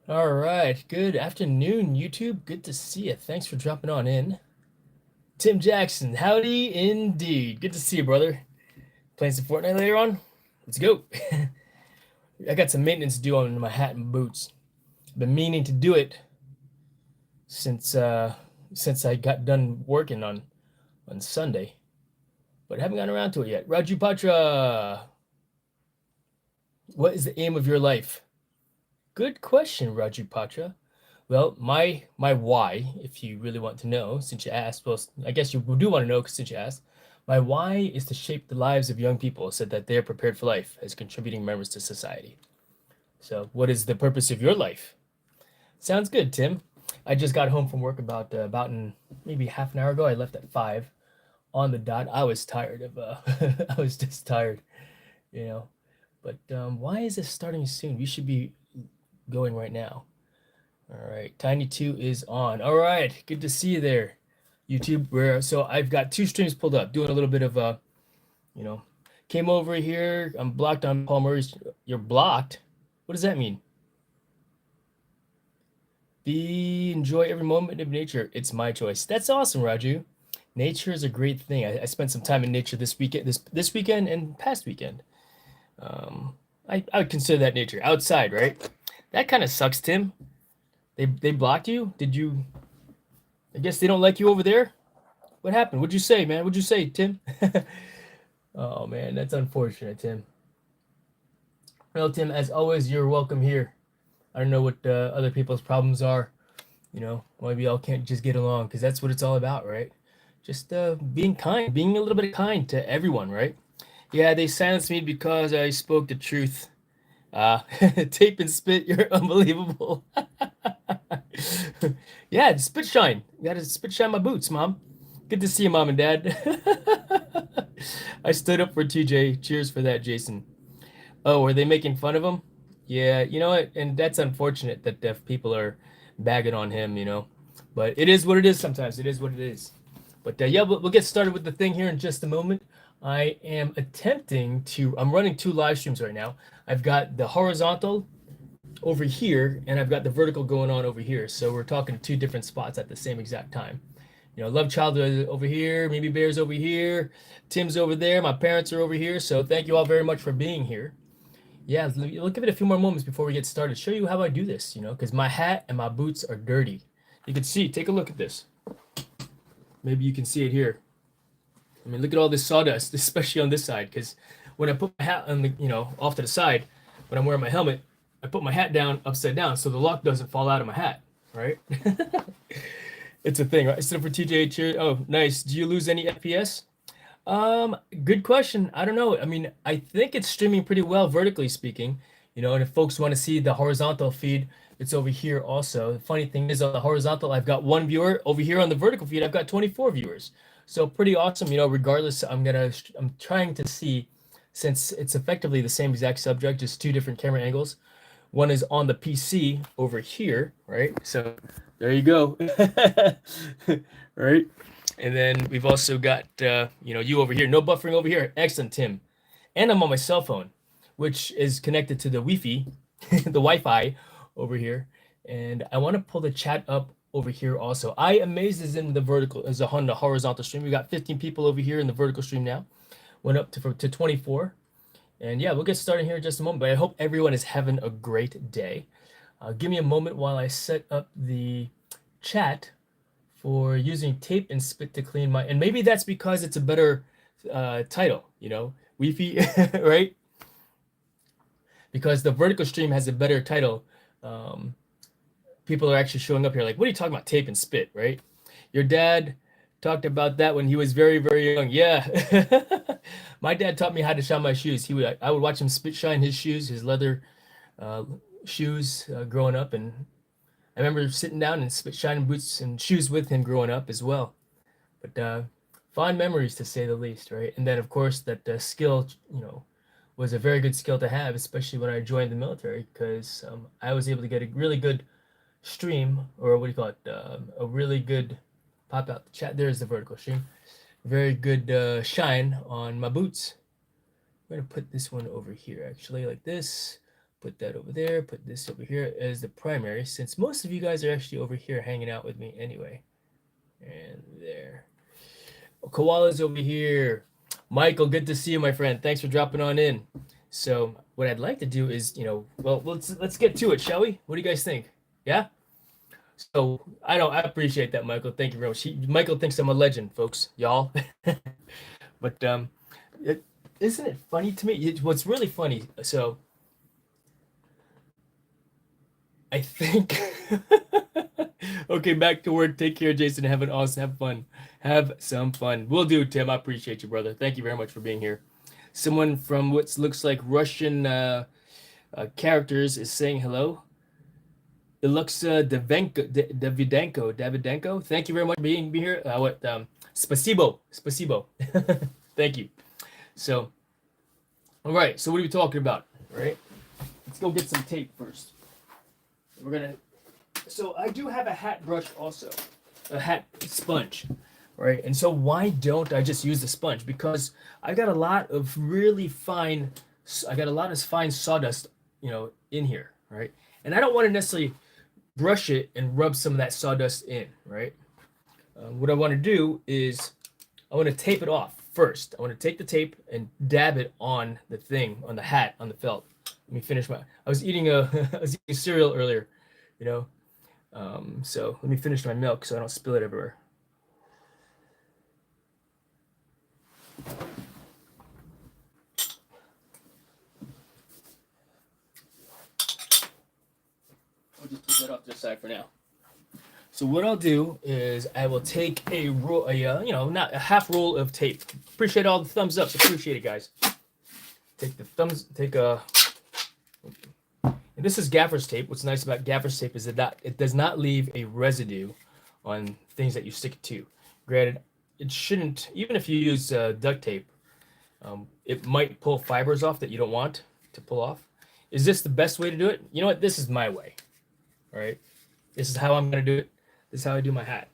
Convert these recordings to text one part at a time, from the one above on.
All right. Good afternoon, YouTube. Good to see you. Thanks for dropping on in. Tim Jackson, howdy indeed. Good to see you, brother. Playing some Fortnite later on? Let's go. I got some maintenance to do on my hat and boots. I've been meaning to do it since since I got done working on Sunday, but I haven't gotten around to it yet. Raju Patra, what is the aim of your life? Good question, Raju Patra. Well, my why, if you really want to know, since you asked, well, I guess you do want to know since you asked. My why is to shape the lives of young people so that they are prepared for life as contributing members to society. So, what is the purpose of your life? Sounds good, Tim. I just got home from work about in maybe half an hour ago. I left at 5 on the dot. I was tired of I was just tired, you know. But why is this starting soon? We should be going right now. All right, Tiny 2 is on. All right, good to see you there, YouTube. So I've got two streams pulled up, doing a little bit of you know, came over here. I'm blocked on Paul Murray's. You're blocked. What does that mean? Enjoy every moment of nature. It's my choice. That's awesome, Raju. Nature is a great thing. I spent some time in nature this weekend, this weekend and past weekend. Um, I would consider that nature outside, right? That kind of sucks, Tim. They blocked you. Did you? I guess they don't like you over there. What happened? What'd you say, man? What'd you say, Tim? Oh man, that's unfortunate, Tim. Well, Tim, as always, you're welcome here. I don't know what other people's problems are. Maybe y'all can't just get along because that's what it's all about, right? Just being kind, being a little bit kind to everyone, right? Yeah, they silenced me because I spoke the truth. Tape and spit, you're unbelievable. Yeah, spit shine. You gotta spit shine my boots, mom. Good to see you, mom and dad. I stood up for TJ. Cheers for that, Jason. Oh, were they making fun of him? Yeah, you know what? And that's unfortunate that deaf people are bagging on him, you know. But it is what it is sometimes. It is what it is. But yeah, we'll get started with the thing here in just a moment. I'm running two live streams right now. I've got the horizontal over here, and I've got the vertical going on over here. So we're talking two different spots at the same exact time. Love Child over here, maybe Bear's over here, Tim's over there, my parents are over here. So thank you all very much for being here. Yeah, we'll give it a few more moments before we get started. Show you how I do this, because my hat and my boots are dirty. You can see, take a look at this. Maybe you can see it here. I mean, look at all this sawdust, especially on this side, because when I put my hat on off to the side, when I'm wearing my helmet, I put my hat down upside down so the lock doesn't fall out of my hat, right? It's a thing, right? Instead for TJ cheer. Oh, nice. Do you lose any FPS? Good question. I don't know. I mean, I think it's streaming pretty well vertically speaking, and if folks want to see the horizontal feed, it's over here also. The funny thing is on the horizontal, I've got one viewer. Over here on the vertical feed, I've got 24 viewers. So pretty awesome, regardless, I'm trying to see, since it's effectively the same exact subject, just two different camera angles. One is on the PC over here, right? So there you go. Right? And then we've also got you over here. No buffering over here. Excellent, Tim. And I'm on my cell phone, which is connected to the Wi-Fi, the Wi-Fi over here. And I want to pull the chat up over here also. I Amaze is in the vertical, is on the horizontal stream. We got 15 people over here in the vertical stream now. Went up to 24. And yeah, we'll get started here in just a moment. But I hope everyone is having a great day. Give me a moment while I set up the chat for using tape and spit to clean my, and maybe that's because it's a better title, Wi-Fi, right? Because the vertical stream has a better title. Um, People are actually showing up here like, what are you talking about, tape and spit, right? Your dad talked about that when he was very, very young. Yeah. My dad taught me how to shine my shoes. I would watch him spit shine his shoes, his leather uh, shoes growing up, and I remember sitting down and spit shining boots and shoes with him growing up as well. But fond memories to say the least, right? And then of course that skill, was a very good skill to have, especially when I joined the military, because I was able to get a really good stream, or what do you call it? A really good pop out the chat. There's the vertical stream. Very good shine on my boots. I'm gonna put this one over here actually, like this. Put that over there, put this over here as the primary, since most of you guys are actually over here hanging out with me anyway. And there. Koala's over here. Michael, good to see you, my friend. Thanks for dropping on in. So what I'd like to do is, well, let's get to it, shall we? What do you guys think? Yeah? So I appreciate that, Michael. Thank you very much. Michael thinks I'm a legend, folks, y'all. But isn't it funny to me? What's really funny, so I think okay, back to work. Take care, Jason. Have fun. Have some fun. Will do, Tim. I appreciate you, brother. Thank you very much for being here. Someone from what looks like Russian characters is saying hello. Iluxa Davidenko. Thank you very much for being here. Spasibo. Thank you. So, all right. So what are we talking about? All right. Let's go get some tape first. So I do have a hat brush also, a hat sponge, right? And so why don't I just use the sponge? Because I got a lot of fine sawdust, in here, right? And I don't want to necessarily brush it and rub some of that sawdust in, right? What I want to do is I want to tape it off first. I want to take the tape and dab it on the thing, on the hat, on the felt. Let me finish I was eating cereal earlier, so let me finish my milk so I don't spill it everywhere. I'll just put that off to the side for now. So what I'll do is I will take a roll, not a half roll of tape. Appreciate all the thumbs ups. Appreciate it, guys. And this is gaffer's tape. What's nice about gaffer's tape is that it does not leave a residue on things that you stick it to. Granted, it shouldn't, even if you use duct tape, it might pull fibers off that you don't want to pull off. Is this the best way to do it? You know what? This is my way. All right. This is how I'm going to do it. This is how I do my hat.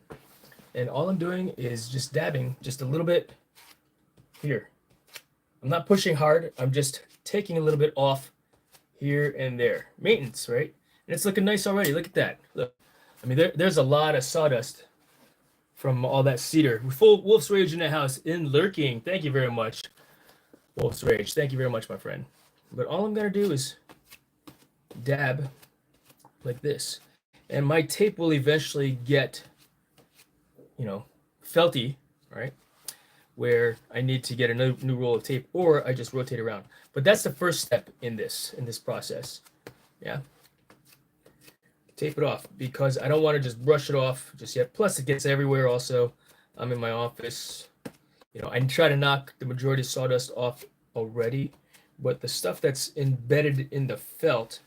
And all I'm doing is just dabbing just a little bit here. I'm not pushing hard. I'm just taking a little bit off here and there. Maintenance, right? And it's looking nice already. Look at that. Look. I mean, there's a lot of sawdust from all that cedar. Full Wolf's Rage in the house, in lurking. Thank you very much, Wolf's Rage. Thank you very much, my friend. But all I'm going to do is dab like this. And my tape will eventually get, felty, right? Where I need to get a new roll of tape, or I just rotate around. But that's the first step in this process. Yeah. Tape it off because I don't want to just brush it off just yet. Plus, it gets everywhere also. I'm in my office. I try to knock the majority of sawdust off already, but the stuff that's embedded in the felt,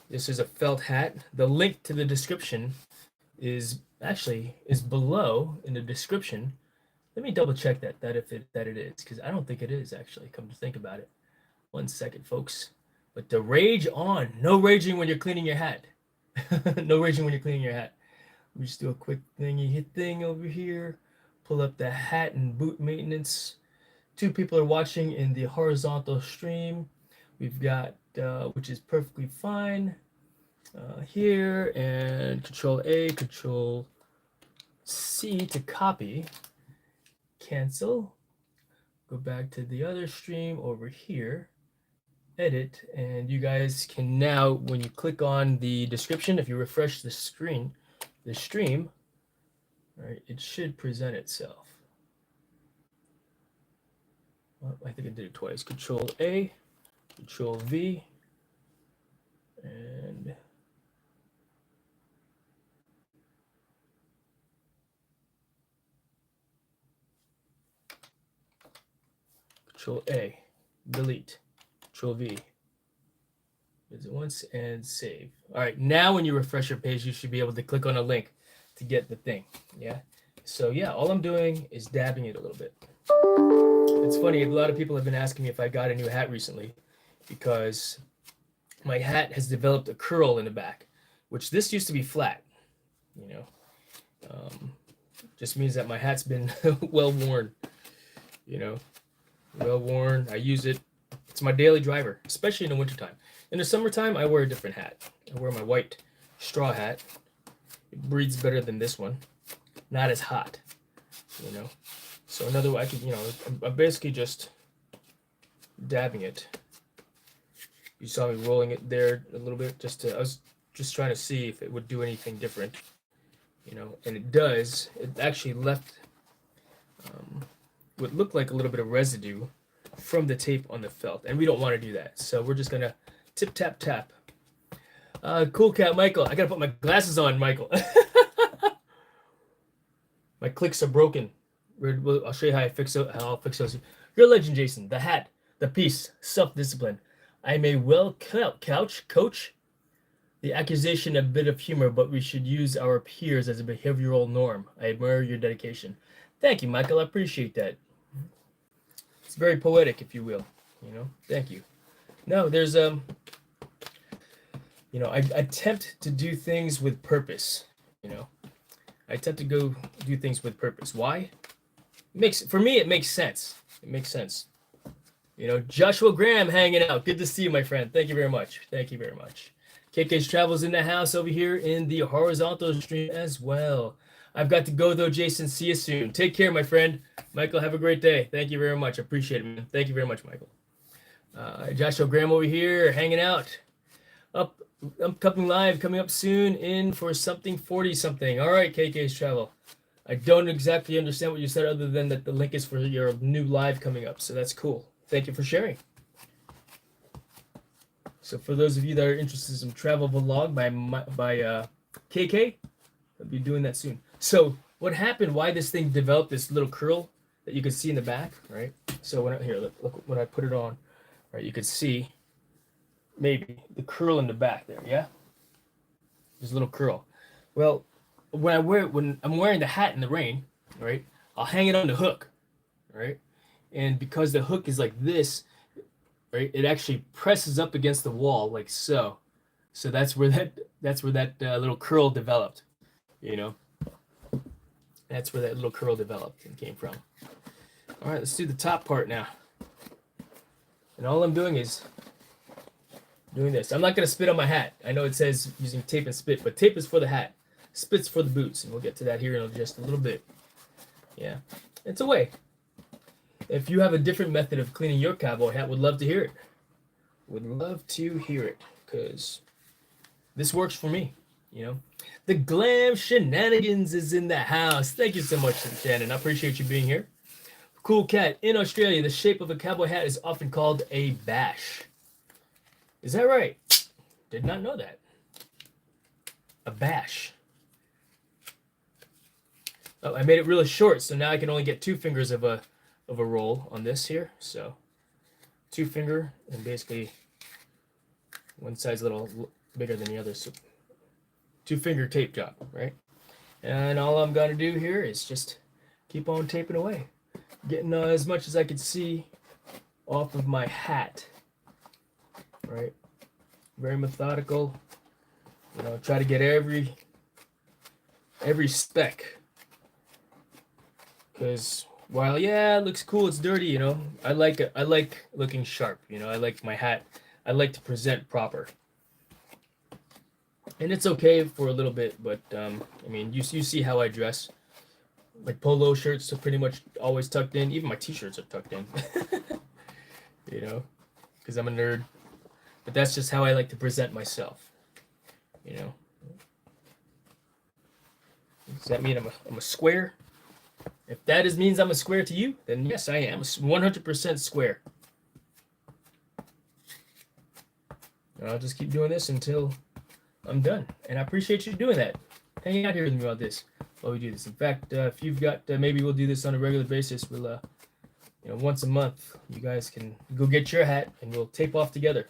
this is a felt hat. The link to the description is below in the description. Let me double check that it is, because I don't think it is actually, come to think about it. 1 second, folks. But the rage on. No raging when you're cleaning your hat. No raging when you're cleaning your hat. Let me just do a quick thing over here. Pull up the hat and boot maintenance. 2 people are watching in the horizontal stream. We've got, which is perfectly fine, here, and Control A, Control C to copy. Cancel. Go back to the other stream over here. Edit, and you guys can now, when you click on the description, if you refresh the stream, right, it should present itself. Well, I think I did it twice. Control A, Control V, and Control A, delete, Control V. Is it once and save. All right, now when you refresh your page, you should be able to click on a link to get the thing. Yeah. So yeah, all I'm doing is dabbing it a little bit. It's funny, a lot of people have been asking me if I got a new hat recently, because my hat has developed a curl in the back, which this used to be flat. Just means that my hat's been well worn. Well worn. I use it It's my daily driver, especially in the wintertime. In the summertime, I wear a different hat. I wear my white straw hat. It breathes better than this one. Not as hot, you know. So another way I could, you know, I'm basically just dabbing it. You saw me rolling it there a little bit. I was just trying to see if it would do anything different, you know. And it does. It actually left what looked like a little bit of residue from the tape on the felt, and we don't want to do that. So we're just gonna tip tap tap. Cool cat, Michael. I gotta put my glasses on, Michael. My clicks are broken. I'll show you how I'll fix those. You're a legend, Jason. The hat, the piece, self-discipline. I may well coach the accusation a bit of humor, but we should use our peers as a behavioral norm. I admire your dedication. Thank you, Michael. I appreciate that. It's very poetic, if you will. You know, thank you. No, there's you know, I attempt to do things with purpose. You know, I attempt to go do things with purpose. Why? For me, it makes sense. It makes sense. You know, Joshua Graham hanging out. Good to see you, my friend. Thank you very much. Thank you very much. KK's Travels in the house over here in the horizontal stream as well. I've got to go though, Jason. See you soon. Take care, my friend. Michael, have a great day. Thank you very much. I appreciate it, man. Thank you very much, Michael. Joshua Graham over here hanging out. Upcoming live coming up soon in for something 40 something. All right, KK's Travel. I don't exactly understand what you said other than that the link is for your new live coming up. So that's cool. Thank you for sharing. So for those of you that are interested in some travel vlog by KK, I'll be doing that soon. So what happened, why this thing developed this little curl that you can see in the back, right? So look when I put it on, right, you can see maybe the curl in the back there, yeah? There's a little curl. Well, when I'm wearing the hat in the rain, right, I'll hang it on the hook, right? And because the hook is like this, right, it actually presses up against the wall like so. So that's where that little curl developed, you know. That's where that little curl developed and came from. All right, let's do the top part now. And all I'm doing is doing this. I'm not gonna spit on my hat. I know it says using tape and spit, but tape is for the hat, spit's for the boots, and we'll get to that here in just a little bit. Yeah, it's a way. If you have a different method of cleaning your cowboy hat, would love to hear it. Would love to hear it, because this works for me, you know. The Glam Shenanigans is in the house. Thank you so much, Shannon. I appreciate you being here. Cool cat. In Australia, the shape of a cowboy hat is often called a bash. Is that right? Did not know that. A bash. Oh, I made it really short, so now I can only get 2 fingers of a roll on this here. So 2 finger, and basically one side's a little bigger than the other. So 2 finger tape job, right? And all I'm gonna do here is just keep on taping away, getting as much as I can see off of my hat, right? Very methodical, you know, try to get every speck, because while yeah, it looks cool, it's dirty, you know, I like it. I like looking sharp, you know. I like my hat. I like to present proper, and it's okay for a little bit. But I mean, you see how I dress. My polo shirts are pretty much always tucked in. Even my t-shirts are tucked in, you know, because I'm a nerd. But that's just how I like to present myself, you know. Does that mean I'm a square? If that means I'm a square to you, then yes, I am 100% square. And I'll just keep doing this until I'm done. And I appreciate you doing that. Hanging out here with me about this while we do this. In fact, if you've got, maybe we'll do this on a regular basis. We'll, you know, once a month, you guys can go get your hat and we'll tape off together.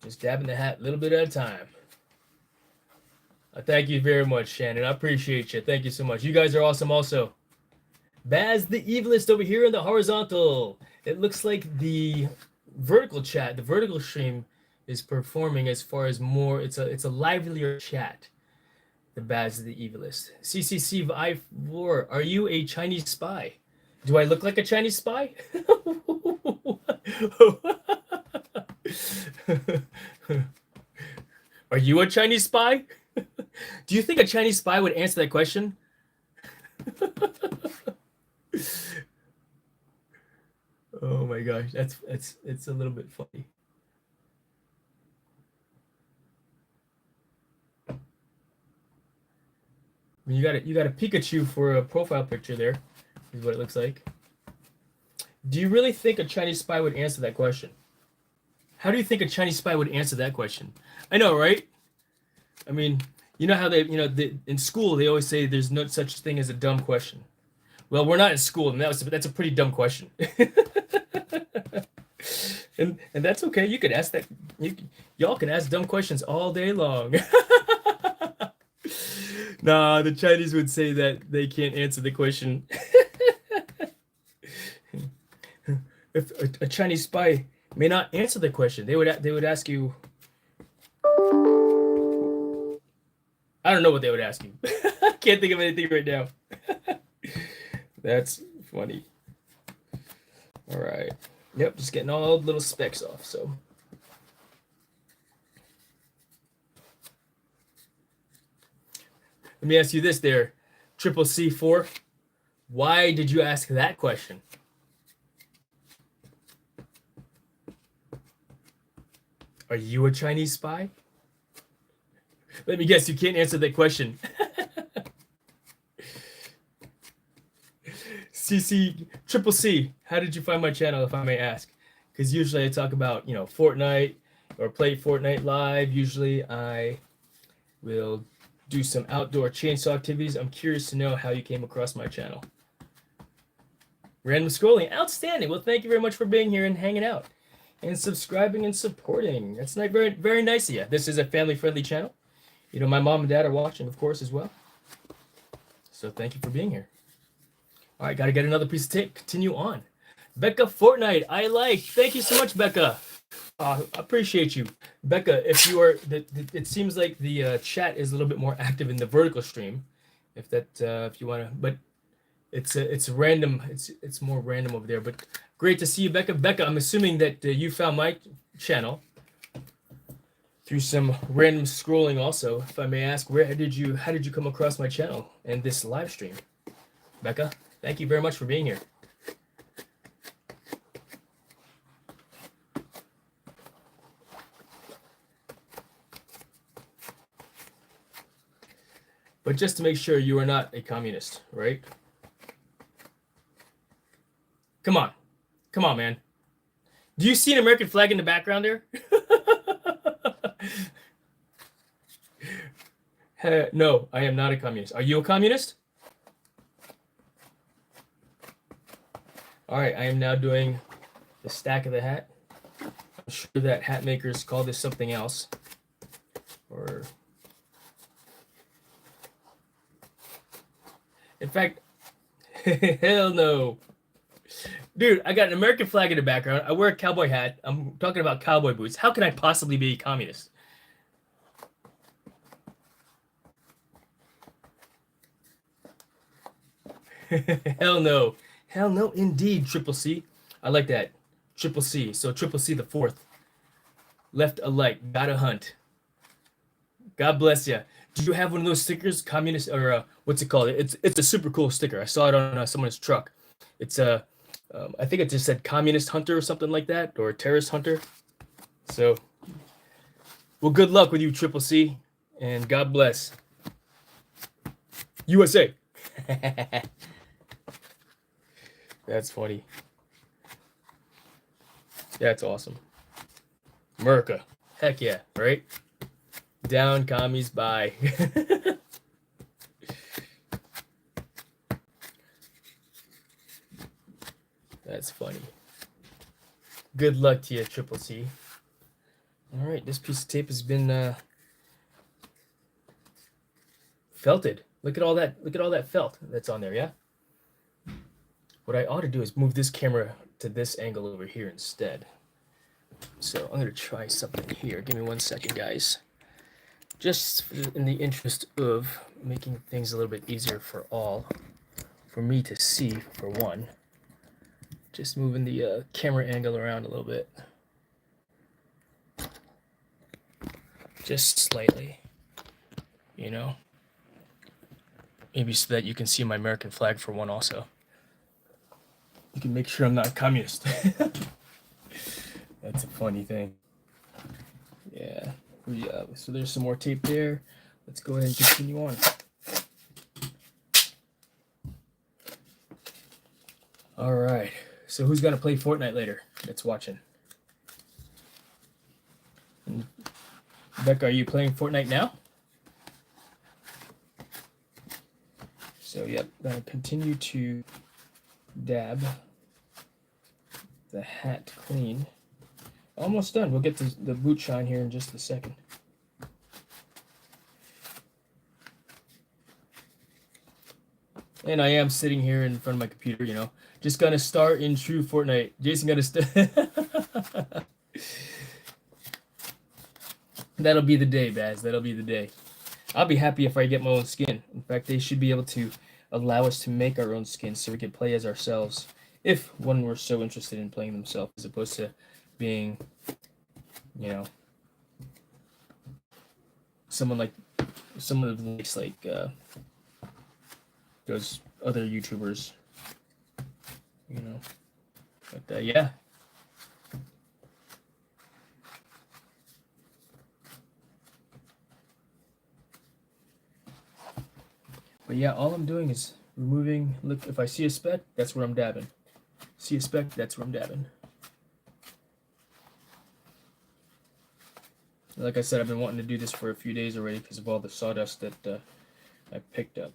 Just dabbing the hat a little bit at a time. Thank you very much, Shannon. I appreciate you. Thank you so much. You guys are awesome also. Baz the Evilist over here in the horizontal. It looks like the vertical chat, the vertical stream is performing as far as more, it's a livelier chat The Baz the evilest. CCC I4, are you a Chinese spy? Do I look like a Chinese spy? Are you a Chinese spy? Do you think a Chinese spy would answer that question? Oh my gosh, it's a little bit funny. I mean, you got a Pikachu for a profile picture there, is what it looks like. Do you really think a Chinese spy would answer that question? How do you think a Chinese spy would answer that question? I know, right? I mean, you know how in school they always say there's no such thing as a dumb question. Well, we're not in school, and that's a pretty dumb question. and that's okay. You could ask that. Y'all can ask dumb questions all day long. Nah, the Chinese would say that they can't answer the question. If a Chinese spy may not answer the question, they would ask you. I don't know what they would ask you. I can't think of anything right now. That's funny. All right. Yep, just getting all the little specks off. So. Let me ask you this there, Triple C4. Why did you ask that question? Are you a Chinese spy? Let me guess, you can't answer that question. Triple C, how did you find my channel, if I may ask? Because usually I talk about, Fortnite or play Fortnite live. Usually I will do some outdoor chainsaw activities. I'm curious to know how you came across my channel. Random scrolling, outstanding. Well, thank you very much for being here and hanging out and subscribing and supporting. That's very, very nice of you. This is a family-friendly channel. My mom and dad are watching, of course, as well. So thank you for being here. All right, got to get another piece of tape. Continue on. Becca Fortnite, I like. Thank you so much, Becca. Appreciate you, Becca. If you are, it seems like the chat is a little bit more active in the vertical stream. If you want to, but it's random. It's more random over there. But great to see you, Becca. Becca, I'm assuming that you found my channel through some random scrolling. Also, if I may ask, how did you come across my channel and this live stream, Becca? Thank you very much for being here. But just to make sure, you are not a communist, right? Come on, man. Do you see an American flag in the background there? No, I am not a communist. Are you a communist? All right, I am now doing the stack of the hat. I'm sure that hat makers call this something else. Or, in fact, hell no. Dude, I got an American flag in the background. I wear a cowboy hat. I'm talking about cowboy boots. How can I possibly be a communist? Hell no. Hell no, indeed, Triple C. I like that. Triple C. So Triple C the fourth. Left a like. Gotta hunt. God bless you. Do you have one of those stickers? Communist, or what's it called? It's a super cool sticker. I saw it on someone's truck. It's I think it just said Communist Hunter or something like that, or Terrorist Hunter. So, well, good luck with you, Triple C, and God bless. USA. That's funny. That's awesome. America. Heck yeah, right? Down, commies, bye. That's funny. Good luck to you, Triple C. All right, this piece of tape has been felted. Look at all that felt that's on there, yeah? What I ought to do is move this camera to this angle over here instead. So I'm going to try something here. Give me 1 second, guys. just in the interest of making things a little bit easier for all, for me to see, for one, just moving the camera angle around a little bit. Just slightly, you know? Maybe so that you can see my American flag for one also. You can make sure I'm not communist. That's a funny thing. Yeah. So there's some more tape there. Let's go ahead and continue on. All right. So who's gonna play Fortnite later? That's watching. And Becca, are you playing Fortnite now? So yep, gonna continue to dab the hat clean. Almost done. We'll get the boot shine here in just a second. And I am sitting here in front of my computer, you know, just gonna start in true Fortnite. Jason gonna That'll be the day, Baz. That'll be the day. I'll be happy if I get my own skin. In fact, they should be able to allow us to make our own skin so we can play as ourselves if one were so interested in playing themselves as opposed to being, you know, someone that looks like those other YouTubers, you know. But yeah. But yeah, all I'm doing is removing. Look, if I see a speck, that's where I'm dabbing. See a speck, that's where I'm dabbing. Like I said, I've been wanting to do this for a few days already because of all the sawdust that I picked up.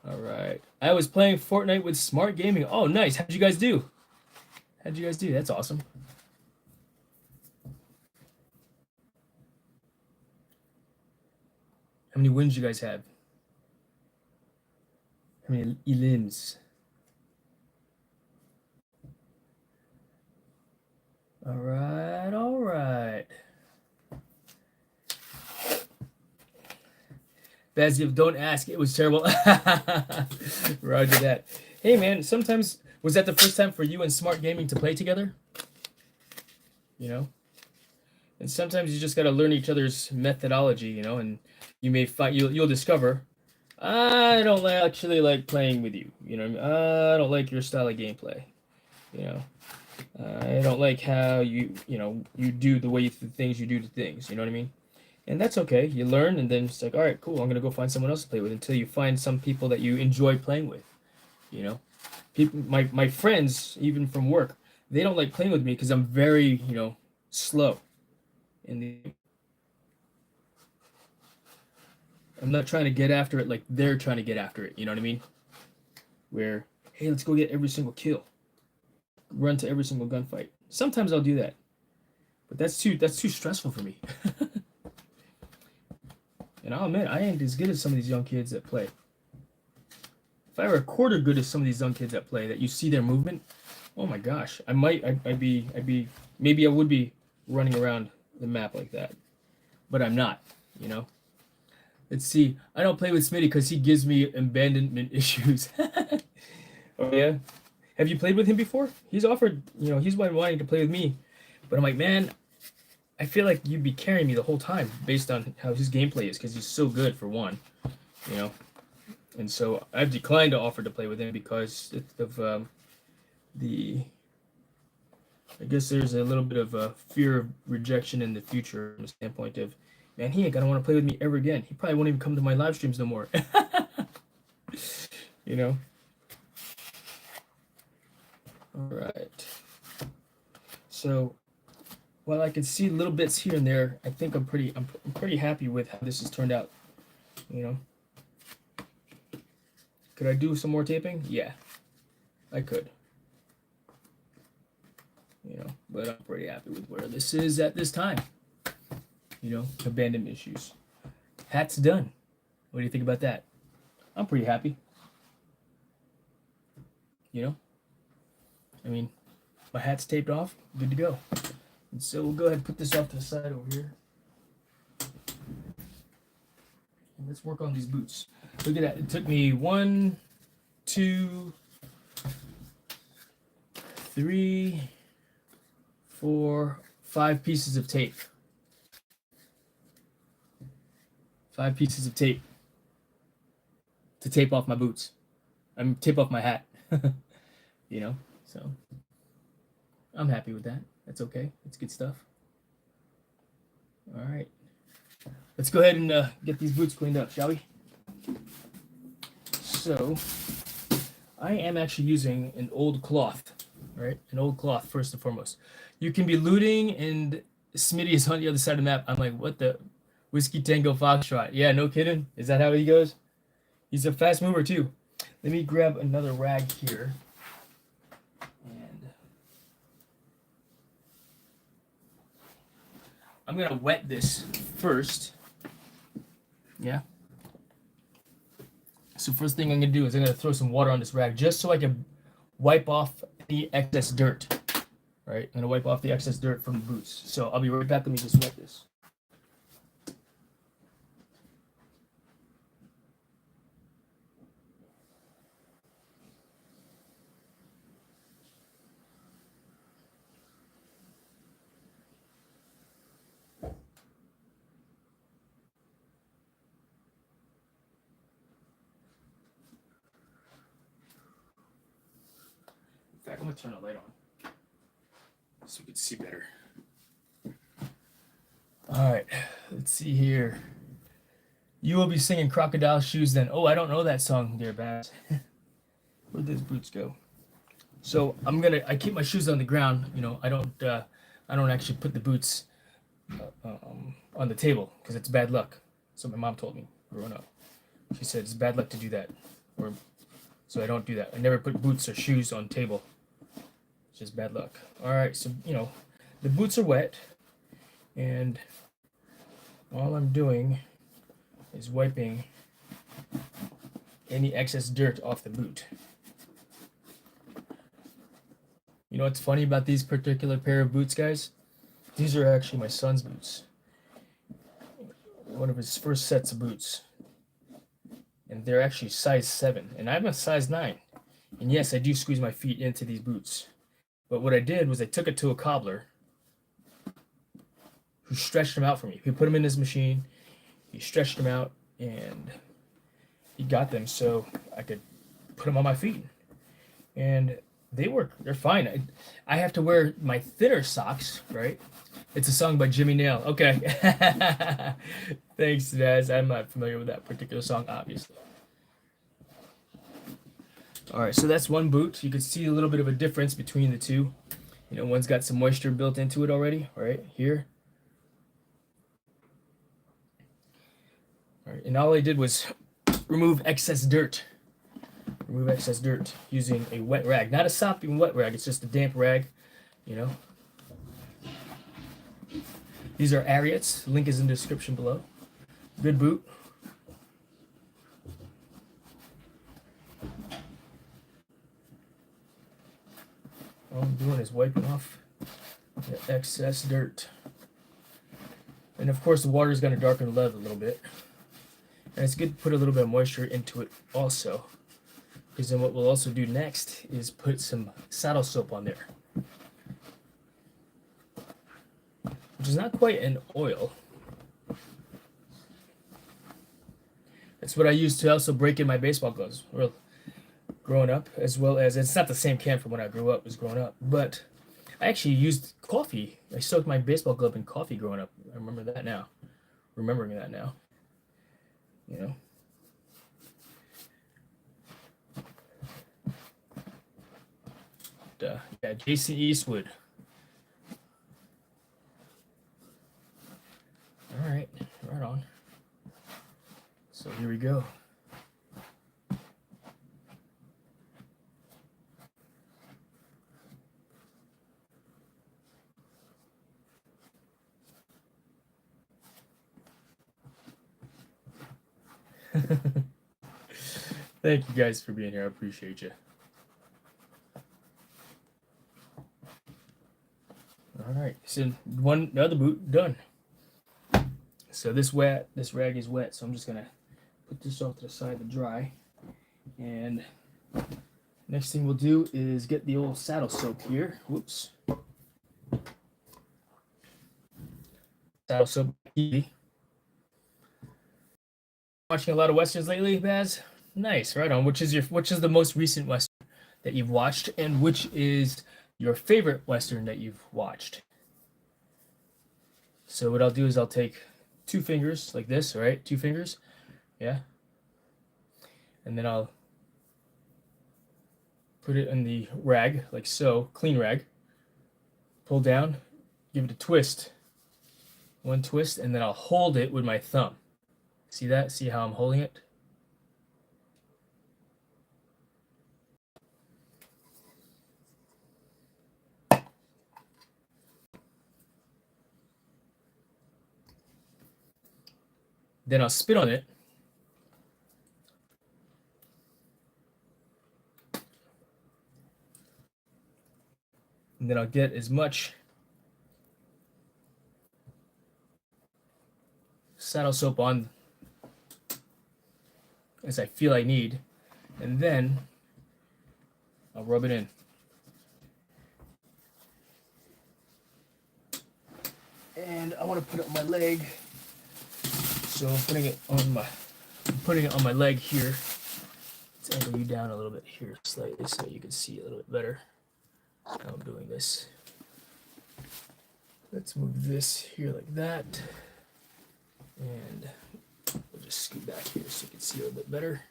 All right. I was playing Fortnite with Smart Gaming. Oh, nice. How'd you guys do? How'd you guys do? That's awesome. How many wins you guys have? How many elims? All right, all right. Baziev, don't ask. It was terrible. Roger that. Hey, man, sometimes, was that the first time for you and Smart Gaming to play together? You know? And sometimes you just got to learn each other's methodology, you know, and you may find, you'll discover, I don't actually like playing with you, you know what I mean? I don't like your style of gameplay, you know? I don't like how you do the way things you do to things, you know what I mean? And that's okay. You learn, and then it's like, all right, cool. I'm gonna go find someone else to play with until you find some people that you enjoy playing with. You know, people, my friends, even from work, they don't like playing with me because I'm very, you know, slow. I'm not trying to get after it like they're trying to get after it. You know what I mean? Where, hey, let's go get every single kill, run to every single gunfight. Sometimes I'll do that, but that's too stressful for me. And I'll admit, I ain't as good as some of these young kids that play. If I were a quarter good as some of these young kids that play, that you see their movement, oh my gosh, I'd be, maybe I would be running around the map like that. But I'm not, you know? Let's see. I don't play with Smitty because he gives me abandonment issues. Oh, yeah? Have you played with him before? He's offered, you know, he's been wanting to play with me. But I'm like, man, I feel like you'd be carrying me the whole time based on how his gameplay is because he's so good, for one, you know. And so I've declined to offer to play with him because of I guess there's a little bit of a fear of rejection in the future from the standpoint of, man, he ain't gonna want to play with me ever again. He probably won't even come to my live streams no more. You know. All right. So, while I can see little bits here and there, I think I'm pretty happy with how this has turned out. You know. Could I do some more taping? Yeah, I could. You know, but I'm pretty happy with where this is at this time. You know, abandonment issues. Hat's done. What do you think about that? I'm pretty happy. You know? I mean, my hat's taped off, good to go. And so we'll go ahead and put this off to the side over here. And let's work on these boots. Look at that. It took me 1, 2, 3, 4, 5 pieces of tape. 5 pieces of tape to tape off my boots. I mean, tape off my hat. You know, so I'm happy with that. That's okay. It's good stuff. All right. Let's go ahead and get these boots cleaned up, shall we? So, I am actually using an old cloth, right? An old cloth, first and foremost. You can be looting, and Smitty is on the other side of the map. I'm like, what the? Whiskey Tango Foxtrot. Yeah, no kidding. Is that how he goes? He's a fast mover, too. Let me grab another rag here. And I'm going to wet this first. Yeah. So first thing I'm going to do is I'm going to throw some water on this rag just so I can wipe off the excess dirt. All right, I'm going to wipe off the excess dirt from the boots. So I'll be right back. Let me just wet this. In fact, I'm going to turn the light on so we can see better. All right, let's see here. You will be singing Crocodile Shoes then. Oh, I don't know that song, dear Bass. Where'd those boots go? So I keep my shoes on the ground. You know, I don't actually put the boots on the table because it's bad luck. So my mom told me growing up. She said it's bad luck to do that. So I don't do that. I never put boots or shoes on table. It's just bad luck. All right, so, you know, the boots are wet. And all I'm doing is wiping any excess dirt off the boot. You know what's funny about these particular pair of boots, guys? These are actually my son's boots. One of his first sets of boots. And they're actually size 7. And I'm a size 9. And yes, I do squeeze my feet into these boots. But what I did was I took it to a cobbler who stretched them out for me. He put them in his machine. He stretched them out. And he got them so I could put them on my feet. And they work. They're fine. I have to wear my thinner socks, right? It's a song by Jimmy Nail. Okay. Thanks, Daz. I'm not familiar with that particular song, obviously. All right, so that's one boot. You can see a little bit of a difference between the two. You know, one's got some moisture built into it already, right here. All right, and all I did was remove excess dirt. Remove excess dirt using a wet rag. Not a sopping wet rag, it's just a damp rag, you know. These are Ariats. Link is in the description below. Good boot. All I'm doing is wiping off the excess dirt. And of course the water is going to darken the leather a little bit. And it's good to put a little bit of moisture into it also. Because then what we'll also do next is put some saddle soap on there. Which is not quite an oil. It's what I used to also break in my baseball gloves growing up, as well as, it's not the same can from when I grew up as growing up, but I actually used coffee. I soaked my baseball glove in coffee growing up. I remember that now. Remembering that now. You know. Yeah, Jason Eastwood. All right, right on. So here we go. Thank you guys for being here. I appreciate you. All All right, so the other boot done. So this rag is wet, so I'm just gonna put this off to the side to dry. And next thing we'll do is get the old saddle soap here. Whoops. Saddle soap. Watching a lot of westerns lately, Baz? Nice, right on. Which is the most recent western that you've watched, and which is your favorite western that you've watched? So what I'll do is I'll take 2 fingers like this, all right? 2 fingers, yeah. And then I'll put it in the rag, like so, clean rag. Pull down, give it a twist. 1 twist, and then I'll hold it with my thumb. See that? See how I'm holding it? Then I'll spit on it. And then I'll get as much saddle soap on as I feel I need. And then I'll rub it in. And I want to put it on my leg. So I'm putting it on my leg here. Let's angle you down a little bit here slightly so you can see a little bit better how I'm doing this. Let's move this here like that. And we'll just scoot back here so you can see a little bit better.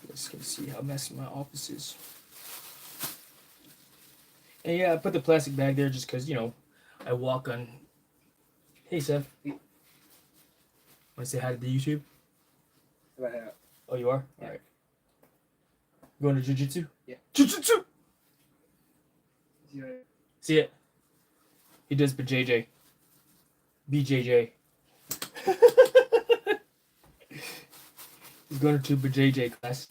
You guys can see how messy my office is. And yeah, I put the plastic bag there just because, you know, I walk on. Hey, Seth. Want to say hi to the YouTube? Oh, you are? Yeah. All right. Going to jiu-jitsu? Yeah. Jiu-jitsu! Right. See it? He does BJJ. BJJ. He's going to BJJ class.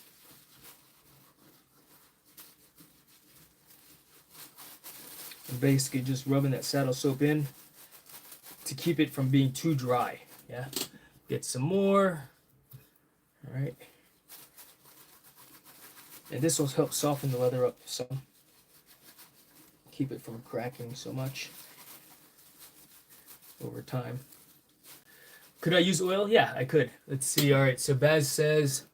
And basically just rubbing that saddle soap in to keep it from being too dry. Yeah. Get some more. All right. And this will help soften the leather up some. Keep it from cracking so much over time. Could I use oil? Yeah, I could. Let's see. All right. So Baz says,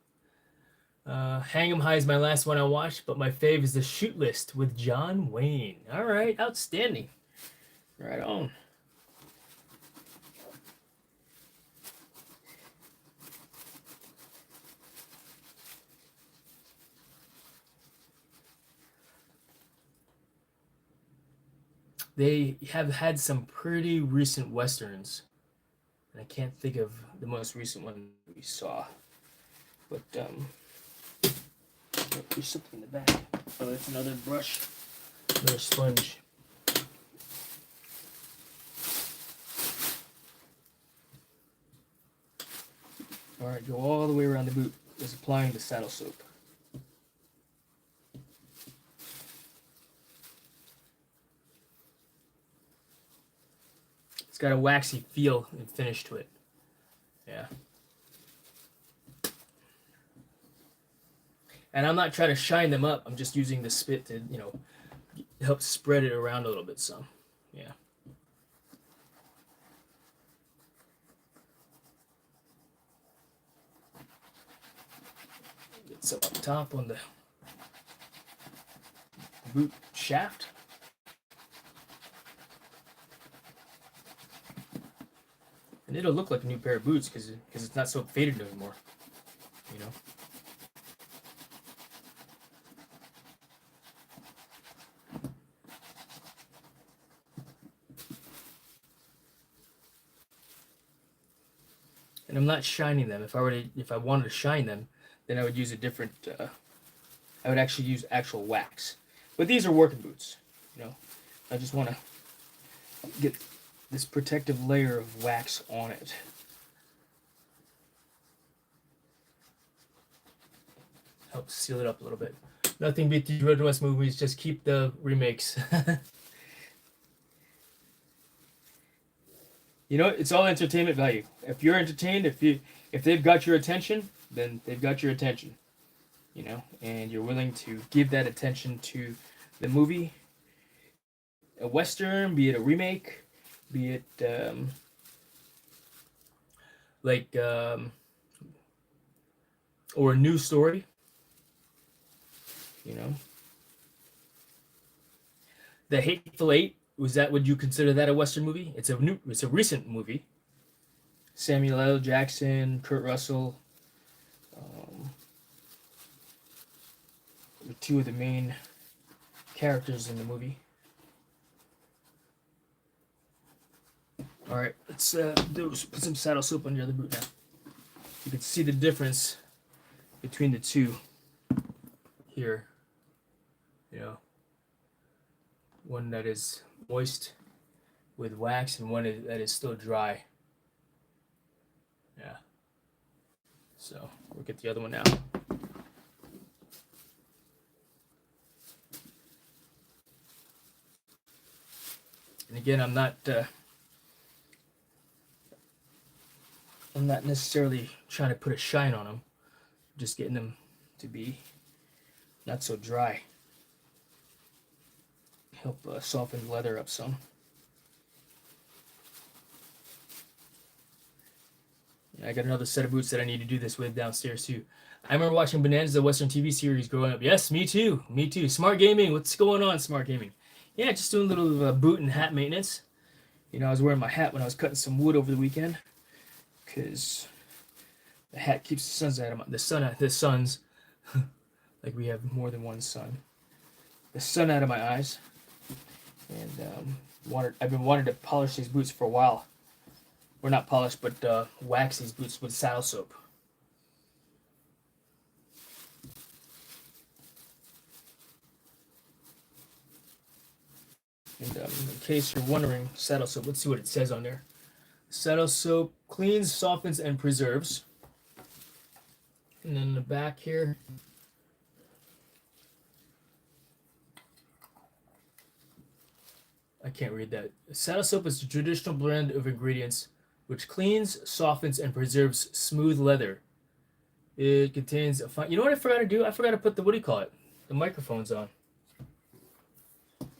Hang 'em High is my last one I watched, but my fave is The Shoot List with John Wayne. All right. Outstanding. Right on. They have had some pretty recent westerns. And I can't think of the most recent one we saw. But, oh, there's something in the back. Oh, that's another brush. Another sponge. Alright, go all the way around the boot. Just applying the saddle soap. It's got a waxy feel and finish to it. Yeah. And I'm not trying to shine them up. I'm just using the spit to, you know, help spread it around a little bit some. Yeah. Get some up top on the boot shaft. And it'll look like a new pair of boots because it's not so faded anymore, you know. And I'm not shining them. If I wanted to shine them, then I would use a different. I would actually use actual wax. But these are working boots, you know. I just want to get this protective layer of wax on it. Help seal it up a little bit. Nothing beat the original West movies. Just keep the remakes. You know, it's all entertainment value. If you're entertained, if they've got your attention, then they've got your attention. You know, and you're willing to give that attention to the movie, a western, be it a remake, be it like or a new story. You know, The Hateful Eight, was that, would you consider that a western movie? It's a recent movie. Samuel L. Jackson, Kurt Russell, were two of the main characters in the movie. All right, let's put some saddle soap on the other boot now. You can see the difference between the two here. You know, one that is moist with wax and one that is still dry. Yeah. So we'll get the other one now. And again, I'm not necessarily trying to put a shine on them. I'm just getting them to be not so dry. Help soften the leather up some. I got another set of boots that I need to do this with downstairs too. I remember watching Bananas, the Western TV series, growing up. Yes, me too. Me too. Smart Gaming. What's going on, Smart Gaming? Yeah, just doing a little boot and hat maintenance. You know, I was wearing my hat when I was cutting some wood over the weekend, because the hat keeps the suns. Like we have more than one sun. The sun out of my eyes. And I've been wanting to polish these boots for a while. Or not polish, but wax these boots with saddle soap. And in case you're wondering, saddle soap, let's see what it says on there. Saddle soap cleans, softens, and preserves. And then in the back here, I can't read that. Saddle soap is a traditional blend of ingredients which cleans, softens, and preserves smooth leather. It contains a fine... You know what I forgot to do? I forgot to put the, what do you call it? The microphones on.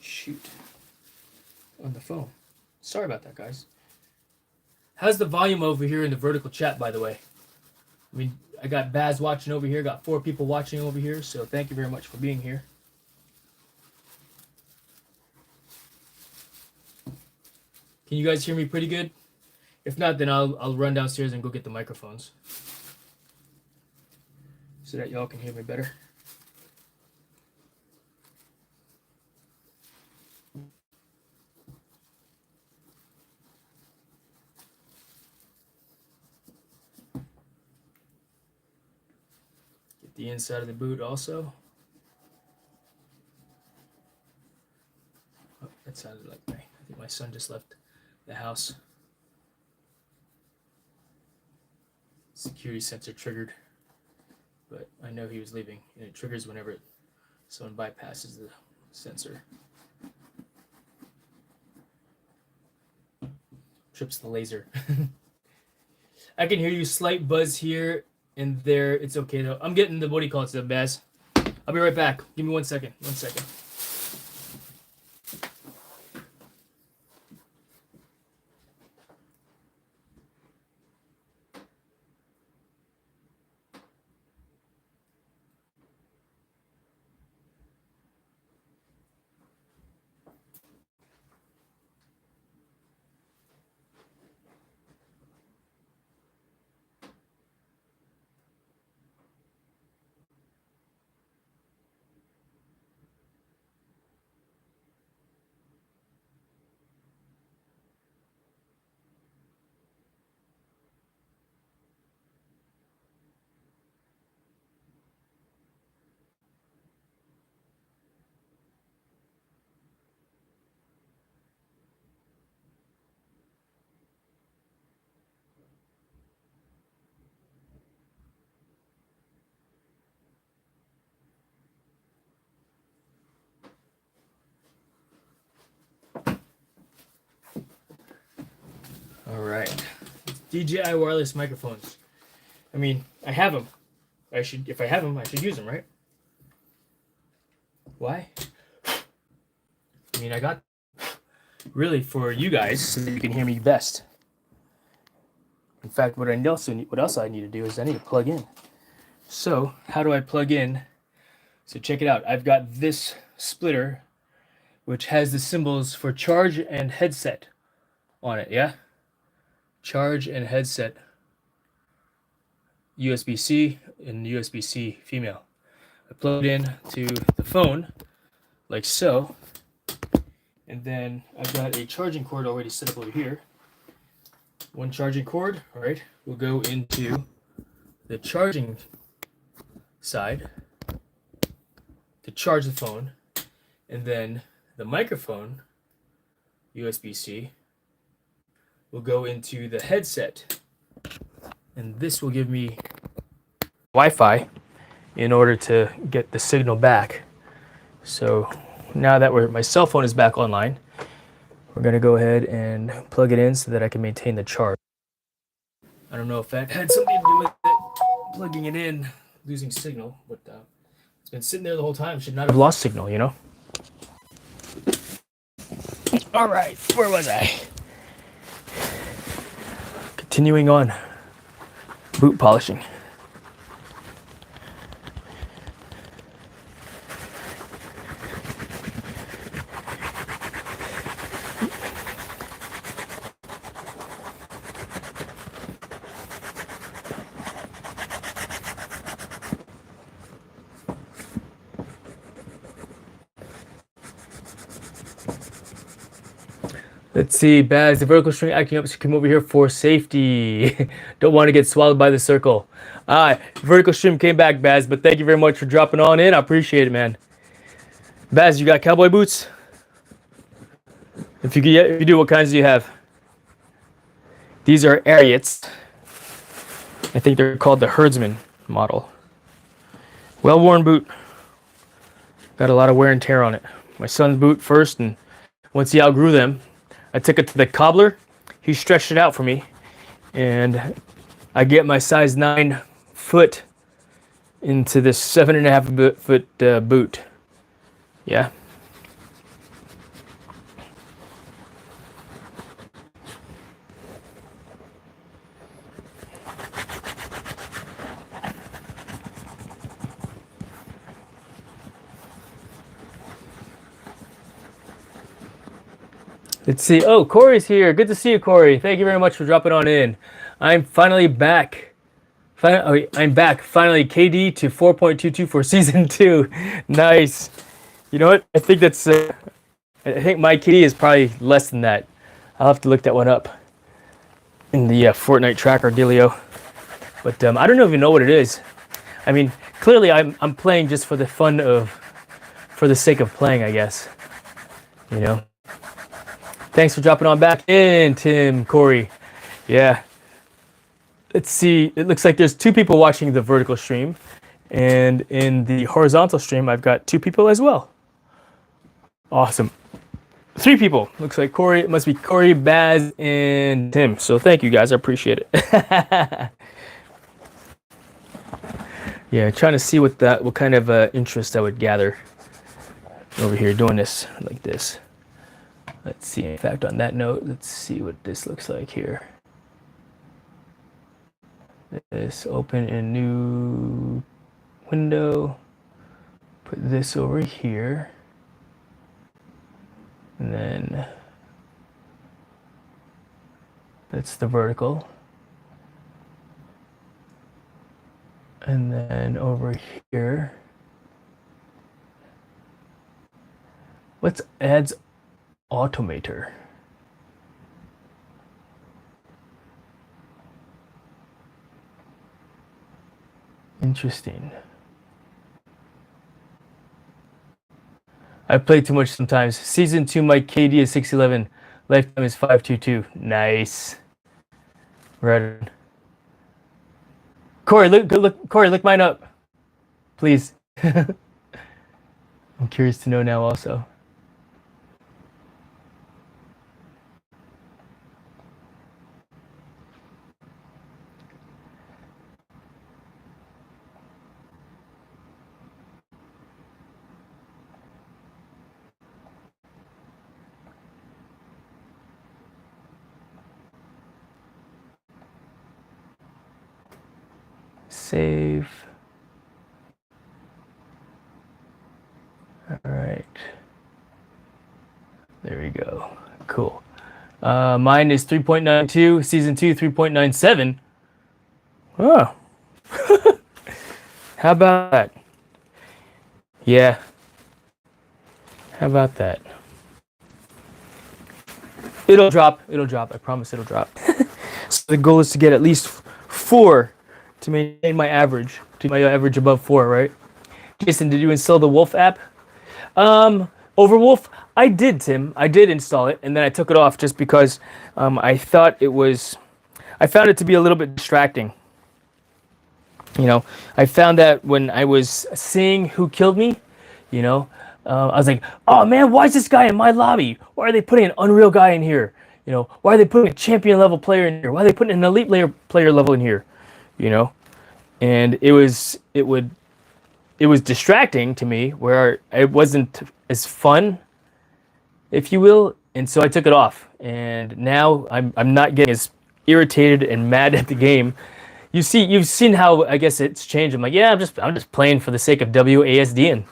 Shoot. On the phone. Sorry about that, guys. How's the volume over here in the vertical chat, by the way? I mean, I got Baz watching over here, got 4 people watching over here, so thank you very much for being here. Can you guys hear me pretty good? If not, then I'll run downstairs and go get the microphones so that y'all can hear me better. Get the inside of the boot also. Oh, that sounded like I think my son just left the house. Security sensor triggered, but I know he was leaving, and it triggers whenever someone bypasses the sensor. Trips the laser. I can hear you, slight buzz here and there. It's okay though. I'm getting the, what do you call it, Baz? I'll be right back. Give me 1 second. 1 second. All right. DJI wireless microphones. I mean, I have them. If I have them, I should use them, right? Why? I mean, I got really for you guys so that you can hear me best. In fact, what else I need to do is I need to plug in. So, how do I plug in? So check it out. I've got this splitter, which has the symbols for charge and headset on it. Yeah, charge and headset. USB-C and USB-C female. I plug it in to the phone, like so, and then I've got a charging cord already set up over here. One charging cord, all right, will go into the charging side to charge the phone, and then the microphone, USB-C, will go into the headset, and this will give me Wi-Fi in order to get the signal back. So now that my cell phone is back online, we're gonna go ahead and plug it in so that I can maintain the charge. I don't know if that had something to do with it, plugging it in, losing signal, but it's been sitting there the whole time. Should not have lost signal, you know? All right, where was I? Continuing on, boot polishing. Let's see, Baz, the vertical string acting up, so come over here for safety. Don't want to get swallowed by the circle. Vertical stream came back, Baz, but thank you very much for dropping on in. I appreciate it, man. Baz, you got cowboy boots? If you do, what kinds do you have? These are Ariats. I think they're called the Herdsman model. Well-worn boot. Got a lot of wear and tear on it. My son's boot first, and once he outgrew them, I took it to the cobbler. He stretched it out for me, and I get my size 9 foot into this 7.5 foot boot. Yeah. Let's see. Oh, Corey's here. Good to see you, Corey. Thank you very much for dropping on in. I'm finally back. I'm back. Finally, KD to 4.22 for season 2. Nice. You know what? I think that's. I think my KD is probably less than that. I'll have to look that one up in the Fortnite tracker dealio. But I don't even know what it is. I mean, clearly I'm playing just for the fun of, for the sake of playing, I guess. You know. Thanks for dropping on back in, Tim, Corey. Yeah. Let's see. It looks like there's 2 people watching the vertical stream. And in the horizontal stream, I've got 2 people as well. Awesome. 3 people. Looks like Corey. It must be Corey, Baz, and Tim. So thank you, guys. I appreciate it. Yeah, trying to see what kind of interest I would gather over here doing this like this. Let's see. In fact, on that note, let's see what this looks like here. This open a new window. Put this over here. And then that's the vertical. And then over here, let's add automator. Interesting. I play too much sometimes. Season 2, my KD is 611. Lifetime is 522. Nice. Right. Corey, Corey, look mine up, please. I'm curious to know now also. Save. All right. There we go. Cool. Mine is 3.92. Season 2, 3.97. Oh. How about that? Yeah. How about that? It'll drop. It'll drop. I promise it'll drop. So the goal is to get at least 4 to maintain my average. To my average above 4, right? Jason, did you install the Wolf app? Overwolf? I did, Tim. I did install it, and then I took it off just because I thought it was... I found it to be a little bit distracting. You know, I found that when I was seeing who killed me, you know, I was like, oh man, why is this guy in my lobby? Why are they putting an Unreal guy in here? You know, why are they putting a champion level player in here? Why are they putting an elite player level in here? You know, and it was distracting to me where it wasn't as fun, if you will, and so I took it off. And now I'm not getting as irritated and mad at the game. You've seen how I guess it's changed. I'm like, yeah, I'm just playing for the sake of WASD and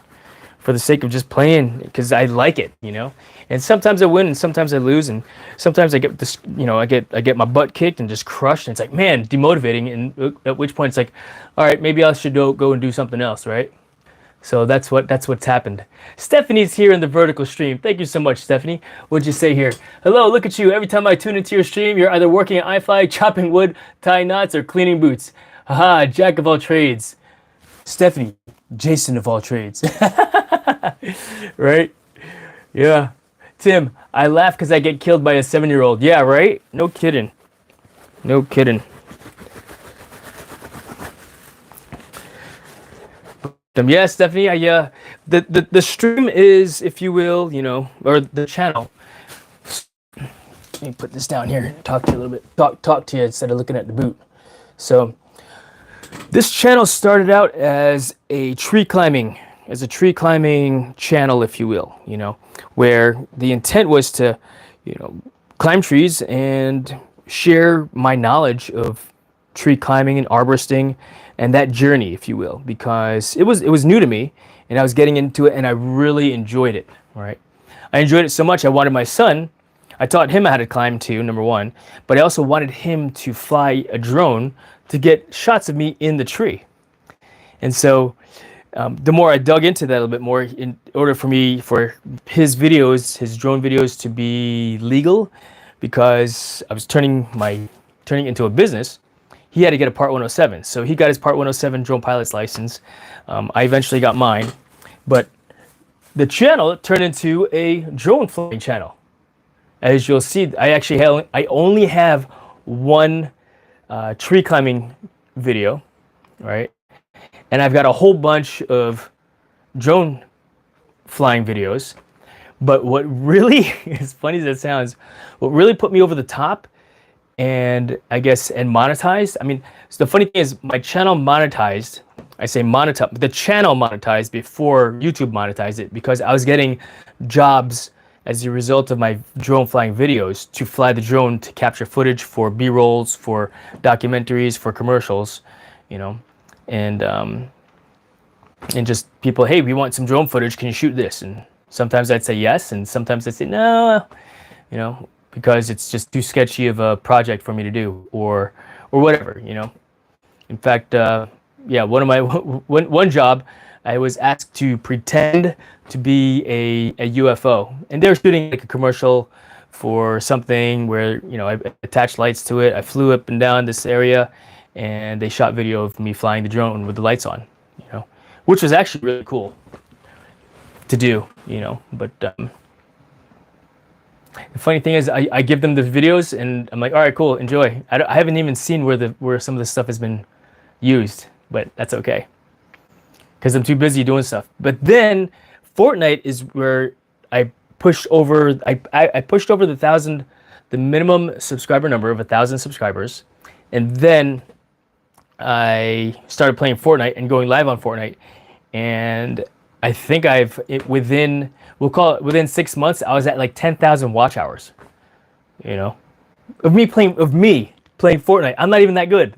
for the sake of just playing because I like it, you know. And sometimes I win and sometimes I lose and sometimes I get this, you know, I get my butt kicked and just crushed and it's like, man, demotivating. And at which point it's like, all right, maybe I should go and do something else, right? So that's what's happened. Stephanie's here in the vertical stream. Thank you so much, Stephanie. What'd you say here? Hello, look at you. Every time I tune into your stream, you're either working at iFly, chopping wood, tying knots, or cleaning boots. Haha, jack of all trades. Stephanie, Jason of all trades. Right? Yeah. Tim, I laugh because I get killed by a 7-year-old. Yeah, right? No kidding. No kidding. Yeah, Stephanie, the stream is, if you will, you know, or the channel. Let me put this down here. Talk to you a little bit. Talk to you instead of looking at the boot. So, this channel started out as a tree climbing channel, if you will, you know, where the intent was to, you know, climb trees and share my knowledge of tree climbing and arboristing and that journey, if you will, because it was new to me and I was getting into it and I really enjoyed it. Right, I enjoyed it so much I wanted my son. I taught him how to climb too, number one, but I also wanted him to fly a drone to get shots of me in the tree. And so the more I dug into that a little bit more, in order for his drone videos to be legal, because I was turning it into a business, he had to get a Part 107. So he got his Part 107 drone pilot's license. I eventually got mine, but the channel turned into a drone flying channel. As you'll see, I only have one tree climbing video, right? And I've got a whole bunch of drone flying videos. But what really, as funny as it sounds, what really put me over the top and monetized. I mean, so the funny thing is my channel monetized. I say monetized. The channel monetized before YouTube monetized it because I was getting jobs as a result of my drone flying videos to fly the drone to capture footage for B-rolls, for documentaries, for commercials, you know, and just people, hey, we want some drone footage. Can you shoot this? And sometimes I'd say yes, and sometimes I'd say no, you know, because it's just too sketchy of a project for me to do, or whatever, you know. In fact, yeah, one job, I was asked to pretend to be a UFO, and they were shooting like a commercial for something where, you know, I attached lights to it. I flew up and down this area, and they shot video of me flying the drone with the lights on, you know, which was actually really cool to do, you know. But the funny thing is, I give them the videos, and I'm like, all right, cool, enjoy. I haven't even seen where some of this stuff has been used, but that's okay, because I'm too busy doing stuff. But then Fortnite is where I pushed over. I pushed over the minimum subscriber number of 1,000 subscribers, and then I started playing Fortnite and going live on Fortnite, and I think within 6 months I was at like 10,000 watch hours, you know, of me playing Fortnite. I'm not even that good.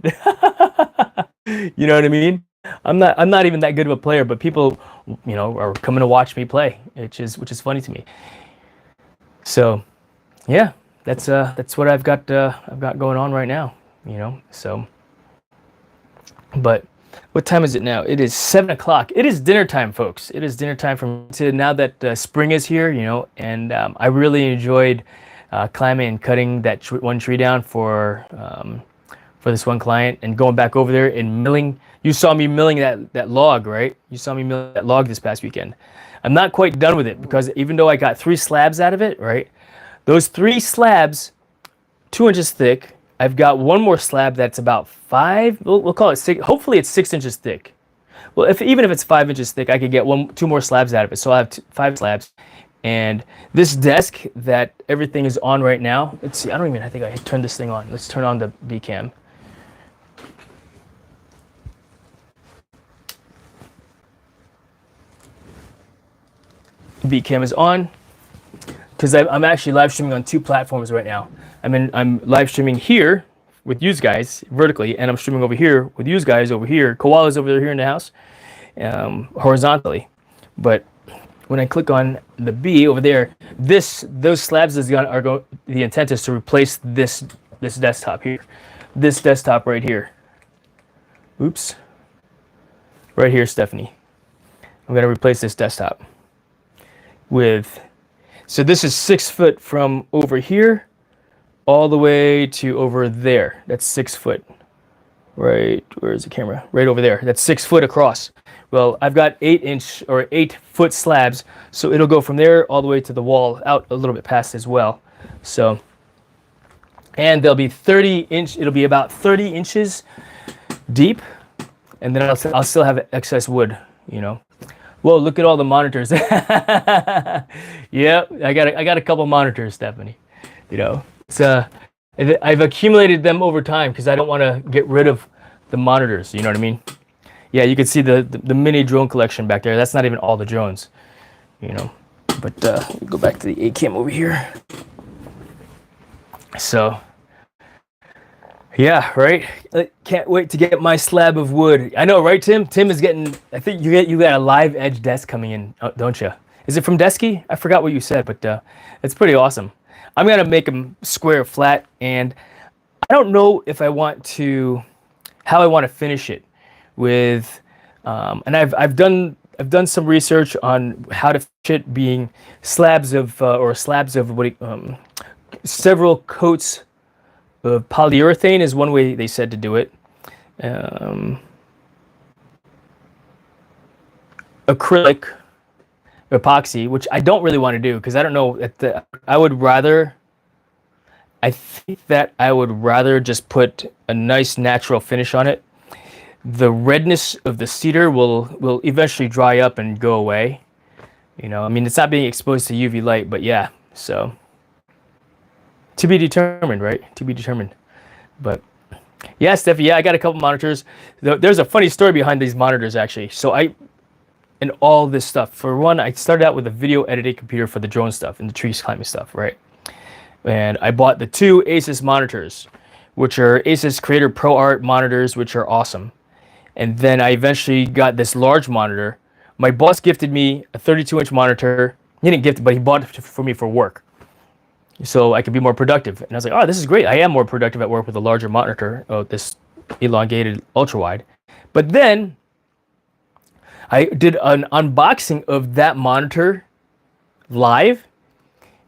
You know what I mean? I'm not even that good of a player, but people, are coming to watch me play, which is funny to me. So, yeah, that's what I've got going on right now, So, but what time is it now? It is 7 o'clock. It is dinner time, folks. It is dinner time now that spring is here, and I really enjoyed climbing and cutting that one tree down for this one client and going back over there and milling. You saw me milling that log, right? You saw me milling that log this past weekend. I'm not quite done with it because even though I got 3 slabs out of it, right? Those 3 slabs, 2 inches thick. I've got one more slab that's about 5. We'll call it 6. Hopefully it's 6 inches thick. Well, even if it's 5 inches thick, I could get 2 more slabs out of it. So I have 5 slabs. And this desk that everything is on right now. Let's see. I think I turned this thing on. Let's turn on the B cam. B cam is on because I'm actually live streaming on 2 platforms right now. I'm live streaming here with you guys vertically, and I'm streaming over here with you guys over here. Koala's over here in the house, horizontally. But when I click on the B over there, those slabs the intent is to replace this desktop here, this desktop right here. Oops, right here, Stephanie. I'm gonna replace this desktop with. So this is 6 foot from over here all the way to over there. That's 6 foot. Right, where's the camera? Right over there. That's 6 foot across. Well, I've got 8-inch or 8-foot slabs, so it'll go from there all the way to the wall, out a little bit past as well. So, and they'll be 30-inch. It'll be about 30 inches deep, and then I'll still have excess wood. Whoa, look at all the monitors. Yeah, I got a couple monitors, Stephanie. It's I've accumulated them over time because I don't want to get rid of the monitors. You know what I mean? Yeah, you can see the mini drone collection back there. That's not even all the drones, But go back to the A cam over here. So, yeah, right. I can't wait to get my slab of wood. I know, right, Tim? Tim is getting. I think you got a live edge desk coming in, don't you? Is it from Desky? I forgot what you said, but it's pretty awesome. I'm gonna make them square, flat, and I don't know if I want to, how I want to finish it with. And I've done some research on how to finish it, being slabs of several coats of polyurethane is one way they said to do it. Acrylic, epoxy, which I don't really want to do because I don't know. I think that I would rather just put a nice natural finish on it. The redness of the cedar will eventually dry up and go away. It's not being exposed to UV light, but yeah. So to be determined, right? To be determined. But yeah, Steffi, yeah, I got a couple monitors. There's a funny story behind these monitors, actually. So and all this stuff. For one, I started out with a video editing computer for the drone stuff and the tree climbing stuff, right? And I bought the 2 Asus monitors, which are Asus Creator Pro Art monitors, which are awesome. And then I eventually got this large monitor. My boss gifted me a 32-inch monitor. He didn't gift it, but he bought it for me for work, so I could be more productive. And I was like, oh, this is great. I am more productive at work with a larger monitor, this elongated ultra wide. But then I did an unboxing of that monitor live,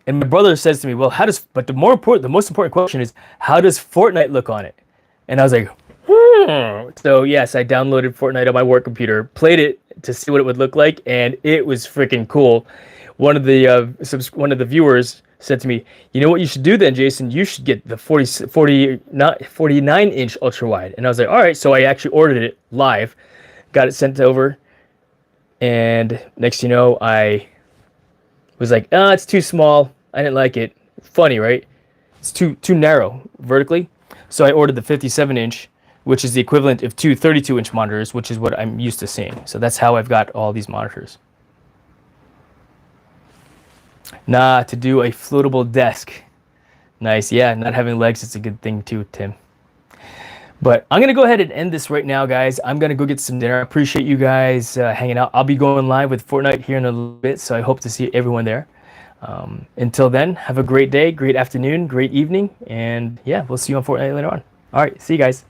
and my brother says to me, well, the most important question is, how does Fortnite look on it? And I was like, So yes, I downloaded Fortnite on my work computer, played it to see what it would look like, and it was freaking cool. One of the viewers said to me, you know what you should do then, Jason? You should get the 49-inch ultra wide. And I was like, all right. So I actually ordered it live, got it sent over, and next you know, I was like, it's too small. I didn't like it. Funny, right? It's too narrow vertically. So I ordered the 57-inch, which is the equivalent of 2 32-inch monitors, which is what I'm used to seeing. So that's how I've got all these monitors. To do a floatable desk. Nice. Yeah, not having legs is a good thing too, Tim. But I'm gonna go ahead and end this right now, guys. I'm gonna go get some dinner. I appreciate you guys hanging out. I'll be going live with Fortnite here in a little bit, so I hope to see everyone there. Until then, have a great day, great afternoon, great evening, and yeah, we'll see you on Fortnite later on. All right, see you guys.